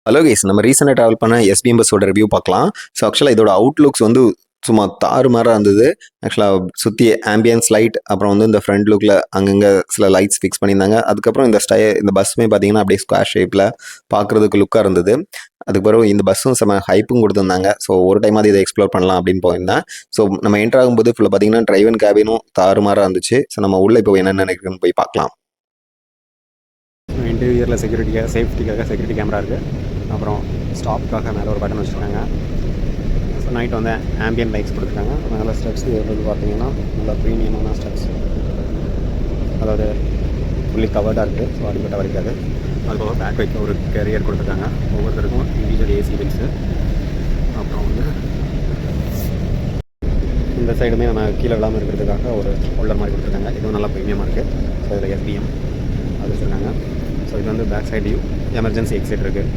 Hello guys, நம்ம ரீசெண்டாக travel பண்ண எஸ்பிஎம் பஸ்ஸோட ரிவ்யூ பார்க்கலாம். ஸோ ஆக்சுவலாக இதோட அவுட்லுக்ஸ் வந்து சும்மா தாறுமாறாக இருந்தது. ஆக்சுவலாக சுற்றி ஆம்பியன்ஸ் லைட், அப்புறம் வந்து இந்த ஃப்ரண்ட் லுக்கில் அங்கங்கே சில லைட்ஸ் ஃபிக்ஸ் பண்ணியிருந்தாங்க. அதுக்கப்புறம் இந்த பஸ்ஸுமே பார்த்தீங்கன்னா அப்படியே ஸ்கொயர் ஷேப்பில் பார்க்குறதுக்கு லுக்காக இருந்தது. அதுக்கு பிறகு இந்த பஸ்ஸும் செம்ம ஹைப்பும் கொடுத்துருந்தாங்க. ஸோ ஒரு டைம் அது இதை எக்ஸ்ப்ளோர் பண்ணலாம் அப்படின்னு போயிருந்தேன். ஸோ நம்ம என்ட்ரு ஆகும்போது ஃபுல்லாக பார்த்தீங்கன்னா டிரைவன் கேபினும் தாறுமாறாக இருந்துச்சு. ஸோ நம்ம உள்ளே இப்போ என்ன நினைக்கிறோன்னு போய் பார்க்கலாம். இன்டீரியரில் சேஃப்டிக்காக செக்யூரிட்டி கேமரா இருக்குது. அப்புறம் ஸ்டாப்புக்காக மேலே ஒரு பட்டன் வச்சுருக்காங்க. ஸோ நைட் வந்து ஆம்பியன் லைட்ஸ் கொடுத்துருக்காங்க. மேலே ஸ்டெப்ஸ் எவ்வளவு பார்த்தீங்கன்னா நல்லா ப்ரீமியமான ஸ்டெப்ஸ், அதாவது ஃபுல்லி கவர்டாக இருக்குது. ஸோ அடிப்பட்ட வரைக்காது. அதுபோக பேக் வைக்க ஒரு கேரியர் கொடுத்துருக்காங்க. ஒவ்வொருத்தருக்கும் இண்டிவிஜுவல் ஏசி பென்ஸு. அப்புறம் வந்து இந்த சைடுமே நம்ம கீழே விழாமல் இருக்கிறதுக்காக ஒரு ஹோல்டர் மாதிரி கொடுத்துருக்காங்க. இதுவும் நல்லா ப்ரீமியமாக இருக்குது. ஸோ இதில் எஸ்பிஎம் அது வச்சுருக்காங்க. ஸோ இது வந்து back side view, emergency exit இருக்குது.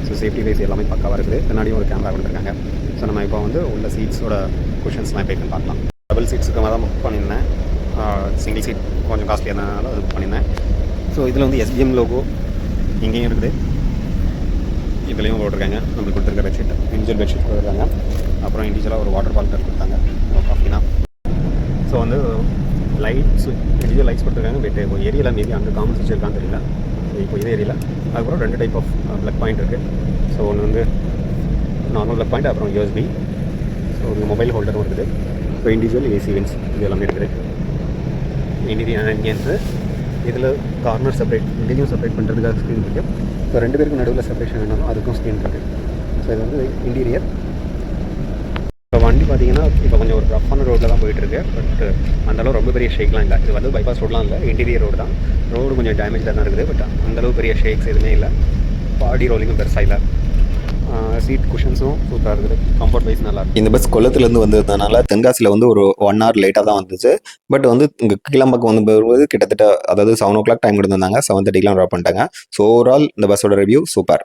ஸோ சேஃப்டி வைஸ் எல்லாமே பக்காவாக இருக்குது. பின்னாடியும் ஒரு கேமரா கொடுத்துருக்காங்க. ஸோ நம்ம இப்போ வந்து உள்ள சீட்ஸோட குஷன்ஸ்லாம் இப்போ பார்க்கலாம். டபுள் சீட்ஸுக்கு தான் புக் பண்ணியிருந்தேன். சிங்கிள் சீட் கொஞ்சம் காஸ்ட்லியாக இருந்ததுனால அது புக் பண்ணியிருந்தேன். ஸோ இதில் வந்து எஸ்பிஎம் லோகோ இங்கேயும் இருக்குது, இதுலேயும் போட்டிருக்காங்க. நம்மளுக்கு கொடுத்துருக்க பெட்ஷீட் இண்டிவிஜுவல் பெட்ஷீட் கொடுத்துருக்காங்க. அப்புறம் இண்டிவிஜுவலாக ஒரு வாட்டர் பாட்டில் கொடுத்தாங்க, காஃபினா. ஸோ வந்து லைட்ஸ் இண்டிவிஜுவல் லைட்ஸ் கொடுத்துருக்காங்க. பட் இப்போ ஏரியாவில் மேபி அங்கே காமன் சுவிட்ச் இருக்கான்னு தெரியல. இப்போ இதே ஏரியாவில் அதுக்கப்புறம் 2 டைப் ஆஃப் ப்ளக் பாயிண்ட் இருக்குது. ஸோ ஒன்று வந்து நார்மல் ப்ளக் பாயிண்ட், அப்புறம் யூஎஸ்பி. ஸோ உங்கள் மொபைல் ஹோல்டரும் இருக்குது. ஸோ இண்டிவிஜுவல் ஏசி வென்ஸ் இது எல்லாமே இருக்குது. இன்டீரியர் இண்டியன்ஸு இதில் கார்னர் செப்பரேட், இன்டீரியர் செப்பரேட் பண்ணுறதுக்காக ஸ்க்ரீன் இருக்குது. ஸோ 2 பேருக்கு நடுவில் செப்பரேஷன் வேணாலும் அதுக்கும் ஸ்க்ரீன் இருக்குது. ஸோ இது வந்து இன்டீரியர். இப்போ வண்டி பார்த்தீங்கன்னா இப்போ கொஞ்சம் ஒரு ரஃப்பான ரோட்டில் தான் போயிட்டுருக்கு. பட் அந்தளவு ரொம்ப பெரிய ஷேக்லாம் இல்லை. இது வந்து பைபாஸ் ரோட்லாம் இல்லை, இன்டீரியர் ரோடு தான். ரோடு கொஞ்சம் டேமேஜாக தான் இருக்குது. பட் அந்தளவு பெரிய ஷேக்ஸ் எதுவுமே இல்லை. பாடி ரோலிங்கும் பெருசாக இல்லை. சீட் குஷன்ஸும் சூப்பராக இருக்குது. கம்ஃபர்ட் வைஸ் நல்லா இருக்குது. இந்த பஸ் கொல்லத்துலேருந்து வந்ததுனால தென்காசியில் வந்து ஒரு 1 hour லேட்டாக தான் வந்துச்சு. பட் வந்து இங்கே கிளம்பக்கம் வந்து வரும்போது கிட்டத்தட்ட, அதாவது 7 o'clock டைம் கொடுத்துருந்தாங்க. 7:30 ட்ராப் பண்ணிட்டாங்க. ஸோ ஓவரால் இந்த பஸ்ஸோட ரிவ்யூ சூப்பர்.